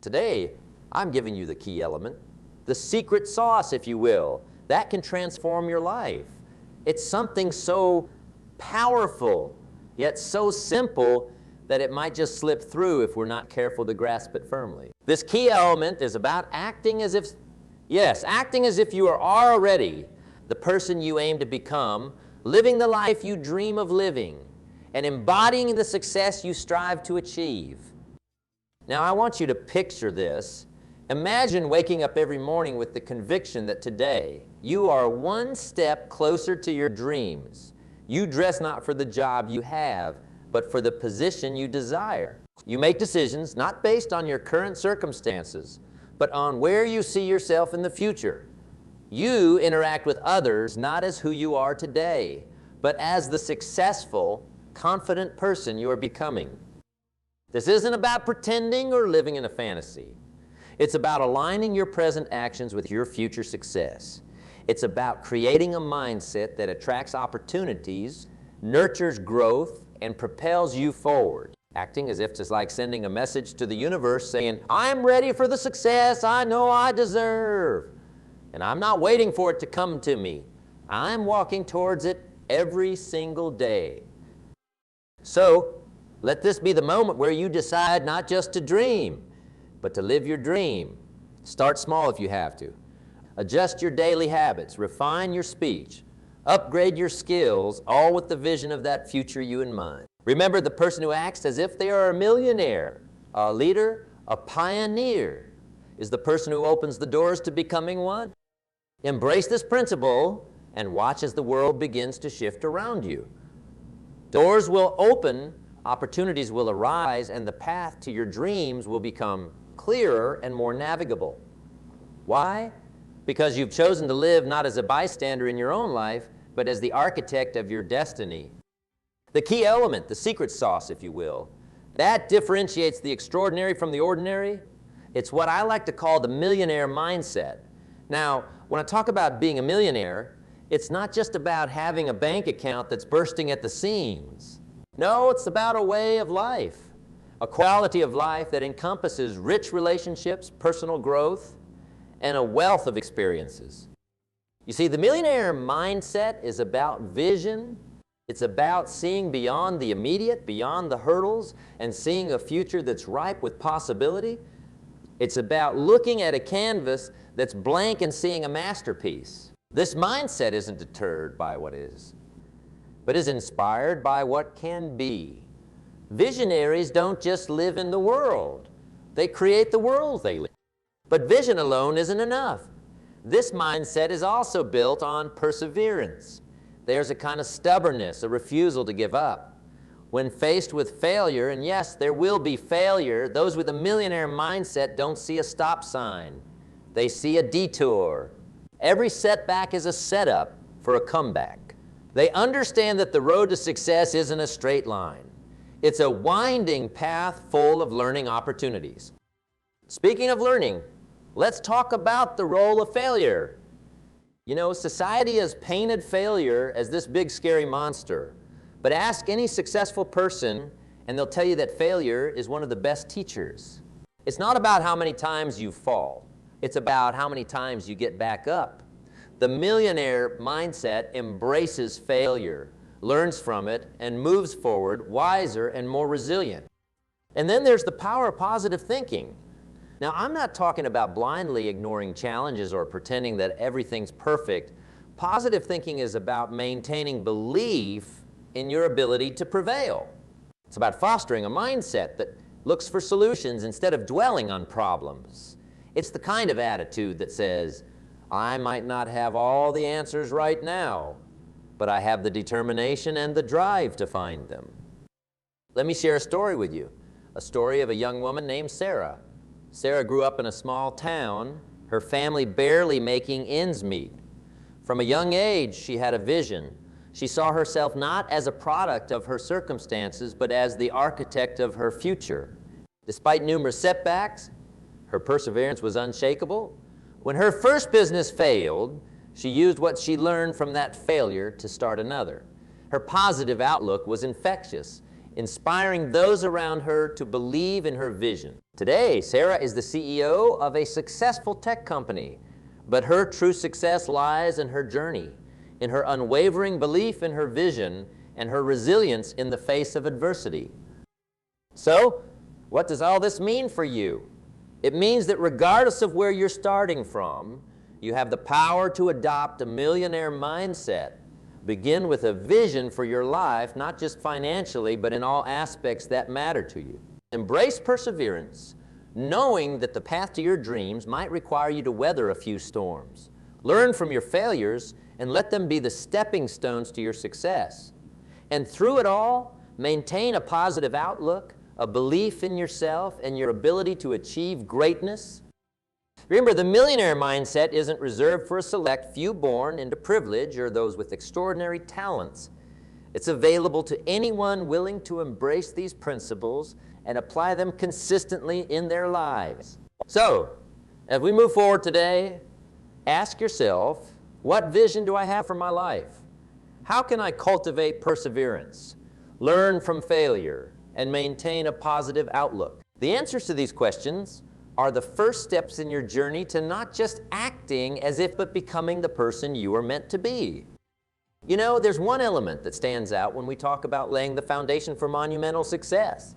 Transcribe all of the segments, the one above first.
Today, I'm giving you the key element, the secret sauce, if you will, that can transform your life. It's something so powerful, yet so simple that it might just slip through if we're not careful to grasp it firmly. This key element is about acting as if, yes, acting as if you are already the person you aim to become, living the life you dream of living, and embodying the success you strive to achieve. Now, I want you to picture this. Imagine waking up every morning with the conviction that today you are one step closer to your dreams. You dress not for the job you have, but for the position you desire. You make decisions not based on your current circumstances, but on where you see yourself in the future. You interact with others not as who you are today, but as the successful, confident person you are becoming. This isn't about pretending or living in a fantasy. It's about aligning your present actions with your future success. It's about creating a mindset that attracts opportunities, nurtures growth, and propels you forward. Acting as if it's like sending a message to the universe saying, I'm ready for the success I know I deserve. And I'm not waiting for it to come to me. I'm walking towards it every single day. So, let this be the moment where you decide not just to dream, but to live your dream. Start small if you have to. Adjust your daily habits, refine your speech, upgrade your skills, all with the vision of that future you in mind. Remember, the person who acts as if they are a millionaire, a leader, a pioneer, is the person who opens the doors to becoming one. Embrace this principle and watch as the world begins to shift around you. Doors will open, opportunities will arise, and the path to your dreams will become clearer and more navigable. Why? Because you've chosen to live not as a bystander in your own life, but as the architect of your destiny. The key element, the secret sauce, if you will, that differentiates the extraordinary from the ordinary. It's what I like to call the millionaire mindset. Now, when I talk about being a millionaire, it's not just about having a bank account that's bursting at the seams. No, it's about a way of life, a quality of life that encompasses rich relationships, personal growth, and a wealth of experiences. You see, the millionaire mindset is about vision. It's about seeing beyond the immediate, beyond the hurdles, and seeing a future that's ripe with possibility. It's about looking at a canvas that's blank and seeing a masterpiece. This mindset isn't deterred by what is, but is inspired by what can be. Visionaries don't just live in the world. They create the world they live. But vision alone isn't enough. This mindset is also built on perseverance. There's a kind of stubbornness, a refusal to give up. When faced with failure, and yes, there will be failure, those with a millionaire mindset don't see a stop sign. They see a detour. Every setback is a setup for a comeback. They understand that the road to success isn't a straight line. It's a winding path full of learning opportunities. Speaking of learning, let's talk about the role of failure. You know, society has painted failure as this big scary monster. But ask any successful person and they'll tell you that failure is one of the best teachers. It's not about how many times you fall. It's about how many times you get back up. The millionaire mindset embraces failure, learns from it, and moves forward wiser and more resilient. And then there's the power of positive thinking. Now, I'm not talking about blindly ignoring challenges or pretending that everything's perfect. Positive thinking is about maintaining belief in your ability to prevail. It's about fostering a mindset that looks for solutions instead of dwelling on problems. It's the kind of attitude that says, I might not have all the answers right now, but I have the determination and the drive to find them. Let me share a story with you, a story of a young woman named Sarah. Sarah grew up in a small town, her family barely making ends meet. From a young age, she had a vision. She saw herself not as a product of her circumstances, but as the architect of her future. Despite numerous setbacks, her perseverance was unshakable. When her first business failed, she used what she learned from that failure to start another. Her positive outlook was infectious, inspiring those around her to believe in her vision. Today, Sarah is the CEO of a successful tech company, but her true success lies in her journey, in her unwavering belief in her vision, and her resilience in the face of adversity. So, what does all this mean for you? It means that regardless of where you're starting from, you have the power to adopt a millionaire mindset. Begin with a vision for your life, not just financially, but in all aspects that matter to you. Embrace perseverance, knowing that the path to your dreams might require you to weather a few storms. Learn from your failures and let them be the stepping stones to your success. And through it all, maintain a positive outlook, a belief in yourself and your ability to achieve greatness. Remember, the millionaire mindset isn't reserved for a select few born into privilege or those with extraordinary talents. It's available to anyone willing to embrace these principles and apply them consistently in their lives. So, as we move forward today, ask yourself, what vision do I have for my life? How can I cultivate perseverance, learn from failure, and maintain a positive outlook? The answers to these questions are the first steps in your journey to not just acting as if but becoming the person you are meant to be. You know, there's one element that stands out when we talk about laying the foundation for monumental success.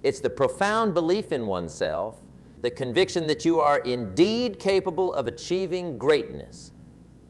It's the profound belief in oneself, the conviction that you are indeed capable of achieving greatness.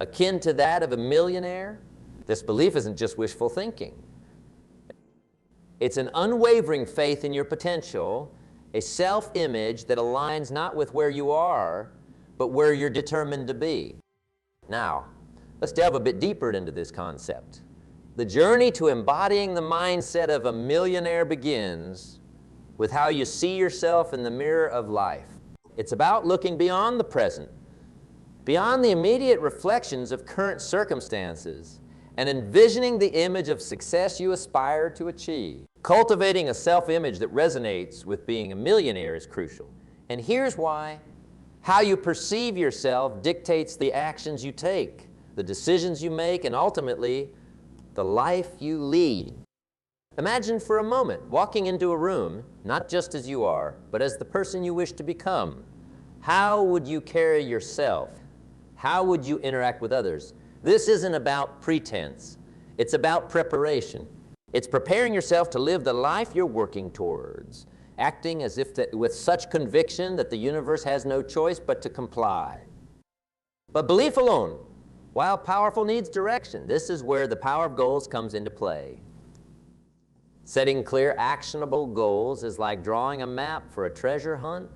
Akin to that of a millionaire, this belief isn't just wishful thinking. It's an unwavering faith in your potential, a self-image that aligns not with where you are, but where you're determined to be. Now, let's delve a bit deeper into this concept. The journey to embodying the mindset of a millionaire begins with how you see yourself in the mirror of life. It's about looking beyond the present, beyond the immediate reflections of current circumstances, and envisioning the image of success you aspire to achieve. Cultivating a self-image that resonates with being a millionaire is crucial. And here's why. How you perceive yourself dictates the actions you take, the decisions you make, and ultimately, the life you lead. Imagine for a moment walking into a room, not just as you are, but as the person you wish to become. How would you carry yourself? How would you interact with others? This isn't about pretense. It's about preparation. It's preparing yourself to live the life you're working towards, acting as if with such conviction that the universe has no choice but to comply. But belief alone, while powerful, needs direction. This is where the power of goals comes into play. Setting clear, actionable goals is like drawing a map for a treasure hunt.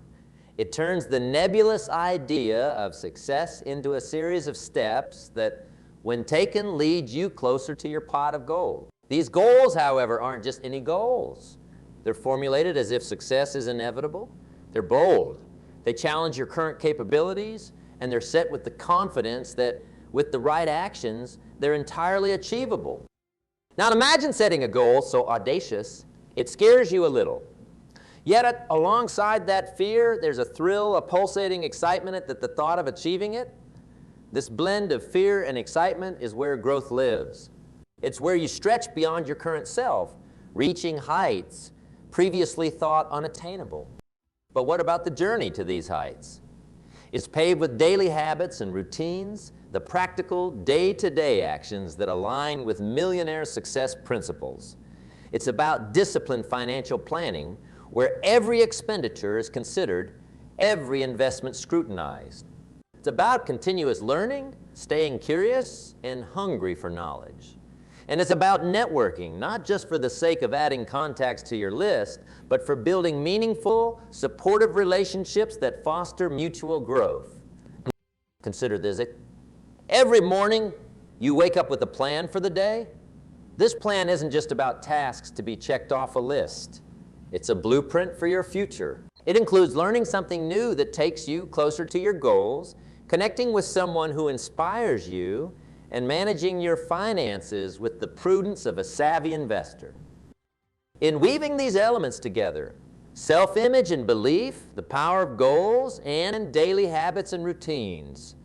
It turns the nebulous idea of success into a series of steps that, when taken, lead you closer to your pot of gold. These goals, however, aren't just any goals. They're formulated as if success is inevitable. They're bold. They challenge your current capabilities, and they're set with the confidence that, with the right actions, they're entirely achievable. Now imagine setting a goal so audacious, it scares you a little. Yet alongside that fear, there's a thrill, a pulsating excitement at the thought of achieving it. This blend of fear and excitement is where growth lives. It's where you stretch beyond your current self, reaching heights previously thought unattainable. But what about the journey to these heights? It's paved with daily habits and routines, the practical, day-to-day actions that align with millionaire success principles. It's about disciplined financial planning, where every expenditure is considered, every investment scrutinized. It's about continuous learning, staying curious, and hungry for knowledge. And it's about networking, not just for the sake of adding contacts to your list, but for building meaningful, supportive relationships that foster mutual growth. Consider this. Every morning, you wake up with a plan for the day. This plan isn't just about tasks to be checked off a list. It's a blueprint for your future. It includes learning something new that takes you closer to your goals, connecting with someone who inspires you, and managing your finances with the prudence of a savvy investor. In weaving these elements together, self-image and belief, the power of goals, and daily habits and routines,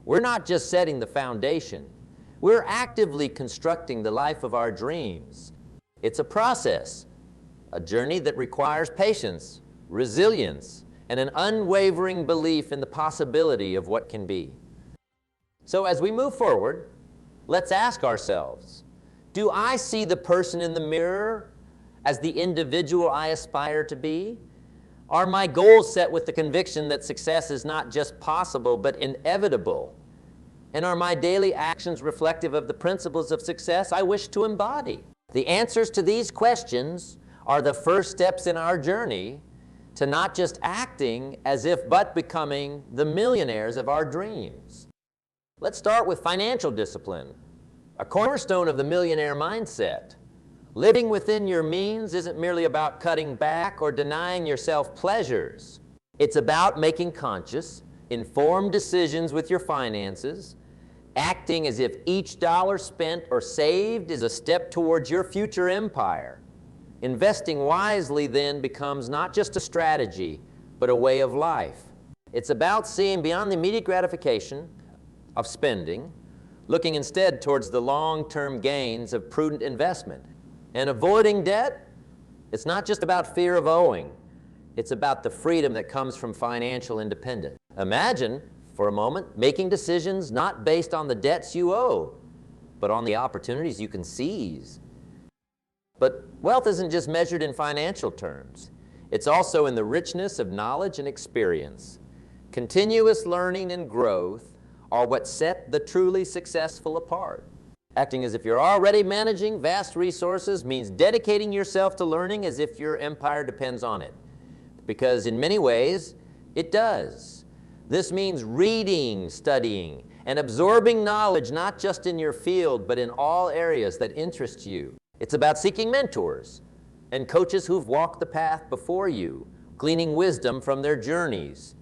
we're not just setting the foundation. We're actively constructing the life of our dreams. It's a process, a journey that requires patience, resilience, and an unwavering belief in the possibility of what can be. So as we move forward, let's ask ourselves, do I see the person in the mirror as the individual I aspire to be? Are my goals set with the conviction that success is not just possible, but inevitable? And are my daily actions reflective of the principles of success I wish to embody? The answers to these questions are the first steps in our journey to not just acting as if but becoming the millionaires of our dreams. Let's start with financial discipline, a cornerstone of the millionaire mindset. Living within your means isn't merely about cutting back or denying yourself pleasures. It's about making conscious, informed decisions with your finances, acting as if each dollar spent or saved is a step towards your future empire. Investing wisely then becomes not just a strategy, but a way of life. It's about seeing beyond the immediate gratification of spending, looking instead towards the long-term gains of prudent investment. And avoiding debt, it's not just about fear of owing. It's about the freedom that comes from financial independence. Imagine, for a moment, making decisions not based on the debts you owe, but on the opportunities you can seize. But wealth isn't just measured in financial terms. It's also in the richness of knowledge and experience. Continuous learning and growth are what set the truly successful apart. Acting as if you're already managing vast resources means dedicating yourself to learning as if your empire depends on it. Because in many ways, it does. This means reading, studying, and absorbing knowledge not just in your field, but in all areas that interest you. It's about seeking mentors and coaches who've walked the path before you, gleaning wisdom from their journeys.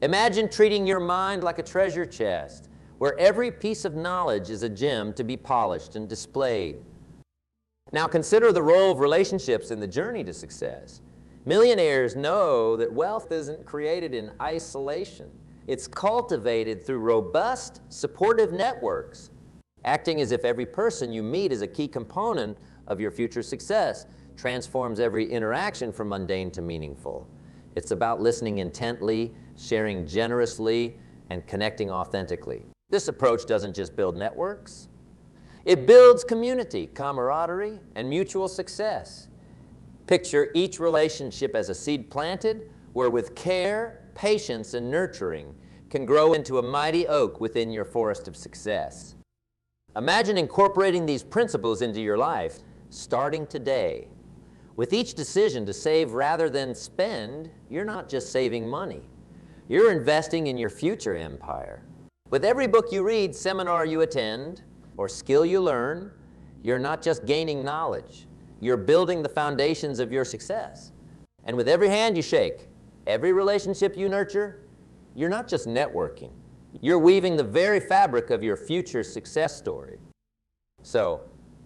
Imagine treating your mind like a treasure chest, where every piece of knowledge is a gem to be polished and displayed. Now consider the role of relationships in the journey to success. Millionaires know that wealth isn't created in isolation. It's cultivated through robust, supportive networks. Acting as if every person you meet is a key component of your future success transforms every interaction from mundane to meaningful. It's about listening intently, sharing generously, and connecting authentically. This approach doesn't just build networks. It builds community, camaraderie, and mutual success. Picture each relationship as a seed planted, where with care, patience, and nurturing can grow into a mighty oak within your forest of success. Imagine incorporating these principles into your life, starting today. With each decision to save rather than spend, you're not just saving money. You're investing in your future empire. With every book you read, seminar you attend, or skill you learn, you're not just gaining knowledge. You're building the foundations of your success. And with every hand you shake, every relationship you nurture, you're not just networking. You're weaving the very fabric of your future success story. So,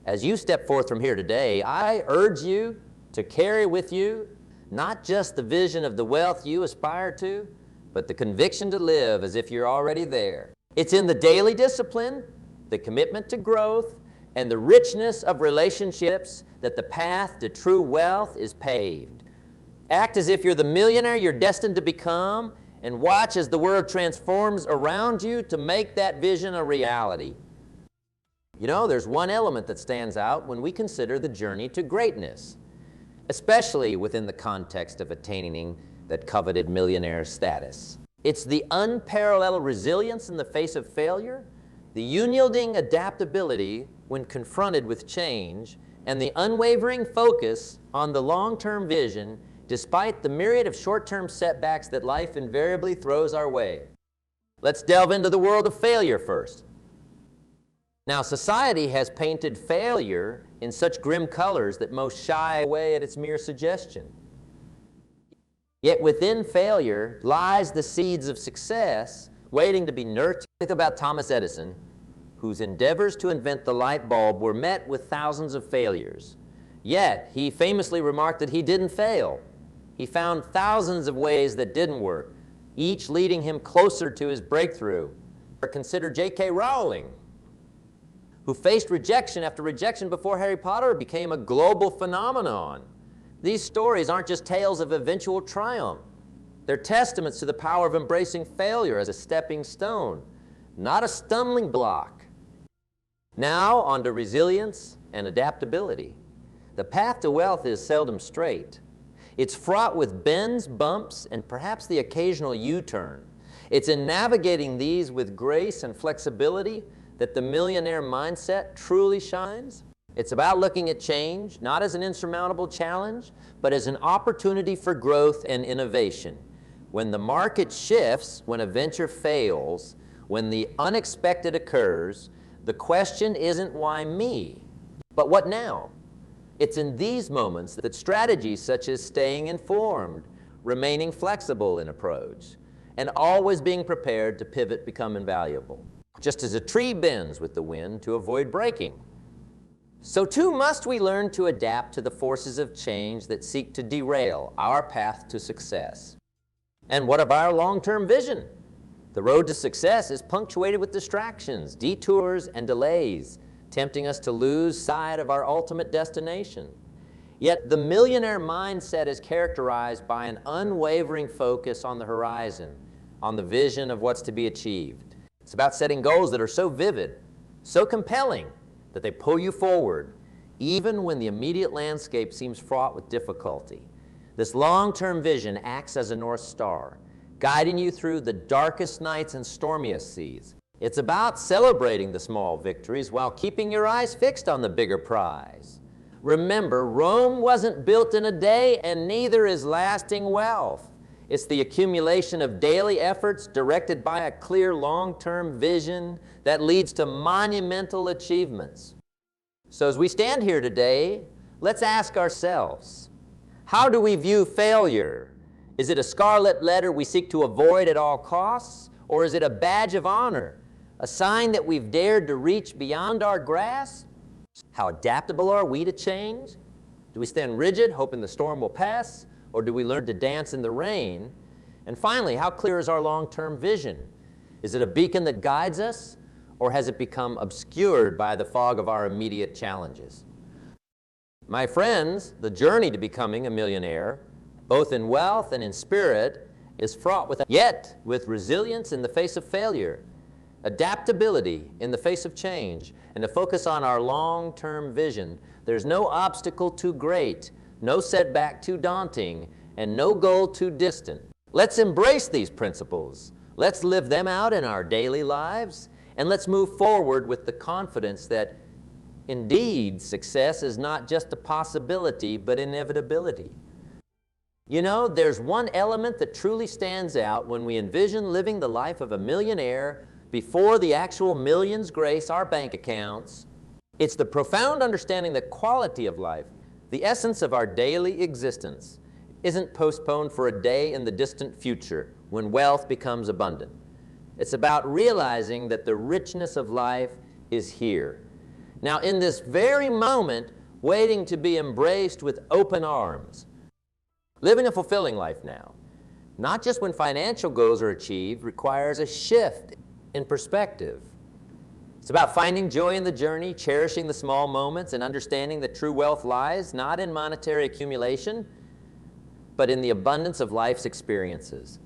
as you step forth from here today, I urge you to carry with you not just the vision of the wealth you aspire to, but the conviction to live as if you're already there. It's in the daily discipline, the commitment to growth, and the richness of relationships that the path to true wealth is paved. Act as if you're the millionaire you're destined to become, and watch as the world transforms around you to make that vision a reality. You know, there's one element that stands out when we consider the journey to greatness, especially within the context of attaining that coveted millionaire status. It's the unparalleled resilience in the face of failure, the unyielding adaptability when confronted with change, and the unwavering focus on the long-term vision despite the myriad of short-term setbacks that life invariably throws our way. Let's delve into the world of failure first. Now, society has painted failure in such grim colors that most shy away at its mere suggestion. Yet within failure lies the seeds of success waiting to be nurtured. Think about Thomas Edison, whose endeavors to invent the light bulb were met with thousands of failures. Yet, he famously remarked that he didn't fail. He found thousands of ways that didn't work, each leading him closer to his breakthrough. Or consider J.K. Rowling, who faced rejection after rejection before Harry Potter became a global phenomenon. These stories aren't just tales of eventual triumph. They're testaments to the power of embracing failure as a stepping stone, not a stumbling block. Now, on to resilience and adaptability. The path to wealth is seldom straight. It's fraught with bends, bumps, and perhaps the occasional U-turn. It's in navigating these with grace and flexibility that the millionaire mindset truly shines. It's about looking at change, not as an insurmountable challenge, but as an opportunity for growth and innovation. When the market shifts, when a venture fails, when the unexpected occurs, the question isn't why me, but what now? It's in these moments that strategies such as staying informed, remaining flexible in approach, and always being prepared to pivot become invaluable. Just as a tree bends with the wind to avoid breaking. So too must we learn to adapt to the forces of change that seek to derail our path to success. And what of our long-term vision? The road to success is punctuated with distractions, detours, and delays, tempting us to lose sight of our ultimate destination. Yet the millionaire mindset is characterized by an unwavering focus on the horizon, on the vision of what's to be achieved. It's about setting goals that are so vivid, so compelling, that they pull you forward, even when the immediate landscape seems fraught with difficulty. This long-term vision acts as a North Star, guiding you through the darkest nights and stormiest seas. It's about celebrating the small victories while keeping your eyes fixed on the bigger prize. Remember, Rome wasn't built in a day, and neither is lasting wealth. It's the accumulation of daily efforts directed by a clear long-term vision that leads to monumental achievements. So as we stand here today, let's ask ourselves, how do we view failure? Is it a scarlet letter we seek to avoid at all costs? Or is it a badge of honor, a sign that we've dared to reach beyond our grasp? How adaptable are we to change? Do we stand rigid, hoping the storm will pass? Or do we learn to dance in the rain? And finally, how clear is our long-term vision? Is it a beacon that guides us? Or has it become obscured by the fog of our immediate challenges? My friends, the journey to becoming a millionaire, both in wealth and in spirit, is fraught with resilience in the face of failure, adaptability in the face of change, and to focus on our long-term vision. There's no obstacle too great, no setback too daunting, and no goal too distant. Let's embrace these principles. Let's live them out in our daily lives, and let's move forward with the confidence that indeed success is not just a possibility, but inevitability. You know, there's one element that truly stands out when we envision living the life of a millionaire before the actual millions grace our bank accounts. It's the profound understanding that quality of life, the essence of our daily existence, isn't postponed for a day in the distant future when wealth becomes abundant. It's about realizing that the richness of life is here. Now, in this very moment, waiting to be embraced with open arms. Living a fulfilling life now, not just when financial goals are achieved, requires a shift in perspective. It's about finding joy in the journey, cherishing the small moments, and understanding that true wealth lies not in monetary accumulation, but in the abundance of life's experiences.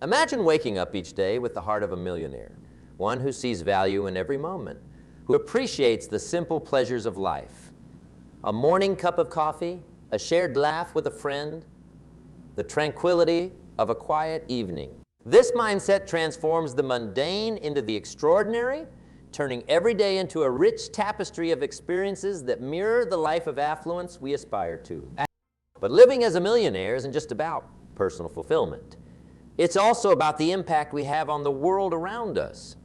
Imagine waking up each day with the heart of a millionaire, one who sees value in every moment, who appreciates the simple pleasures of life. A morning cup of coffee, a shared laugh with a friend, the tranquility of a quiet evening. This mindset transforms the mundane into the extraordinary, turning every day into a rich tapestry of experiences that mirror the life of affluence we aspire to. But living as a millionaire isn't just about personal fulfillment. It's also about the impact we have on the world around us.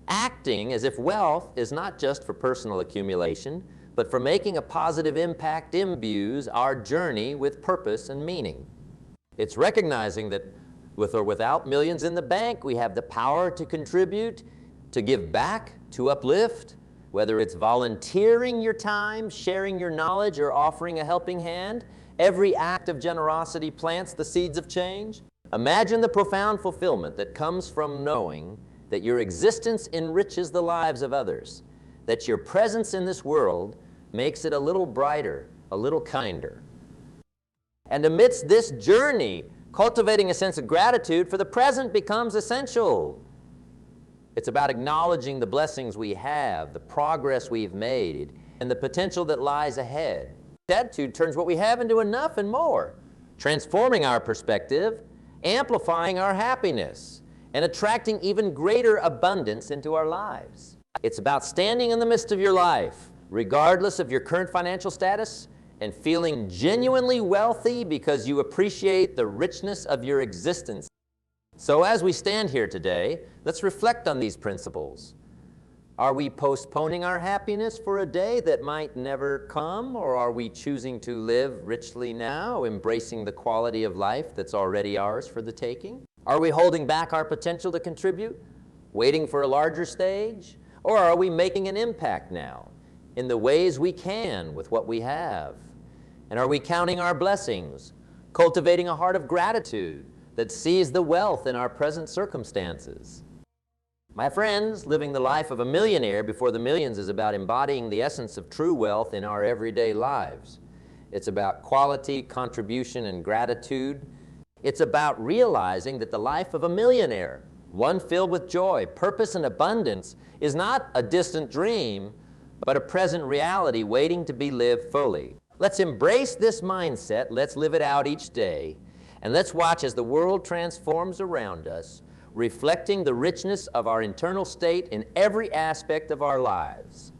Acting as if wealth is not just for personal accumulation, but for making a positive impact imbues our journey with purpose and meaning. It's recognizing that with or without millions in the bank, we have the power to contribute, to give back, to uplift, whether it's volunteering your time, sharing your knowledge, or offering a helping hand. Every act of generosity plants the seeds of change. Imagine the profound fulfillment that comes from knowing that your existence enriches the lives of others, that your presence in this world makes it a little brighter, a little kinder. And amidst this journey, Cultivating a sense of gratitude for the present becomes essential. It's about acknowledging the blessings we have, the progress we've made, and the potential that lies ahead. Gratitude turns what we have into enough and more, transforming our perspective, amplifying our happiness, and attracting even greater abundance into our lives. It's about standing in the midst of your life, regardless of your current financial status, and feeling genuinely wealthy because you appreciate the richness of your existence. So as we stand here today, let's reflect on these principles. Are we postponing our happiness for a day that might never come, or are we choosing to live richly now, embracing the quality of life that's already ours for the taking? Are we holding back our potential to contribute, waiting for a larger stage, or are we making an impact now in the ways we can with what we have? And are we counting our blessings, cultivating a heart of gratitude that sees the wealth in our present circumstances? My friends, living the life of a millionaire before the millions is about embodying the essence of true wealth in our everyday lives. It's about quality, contribution, and gratitude. It's about realizing that the life of a millionaire, one filled with joy, purpose, and abundance, is not a distant dream, but a present reality waiting to be lived fully. Let's embrace this mindset, let's live it out each day, and let's watch as the world transforms around us, reflecting the richness of our internal state in every aspect of our lives.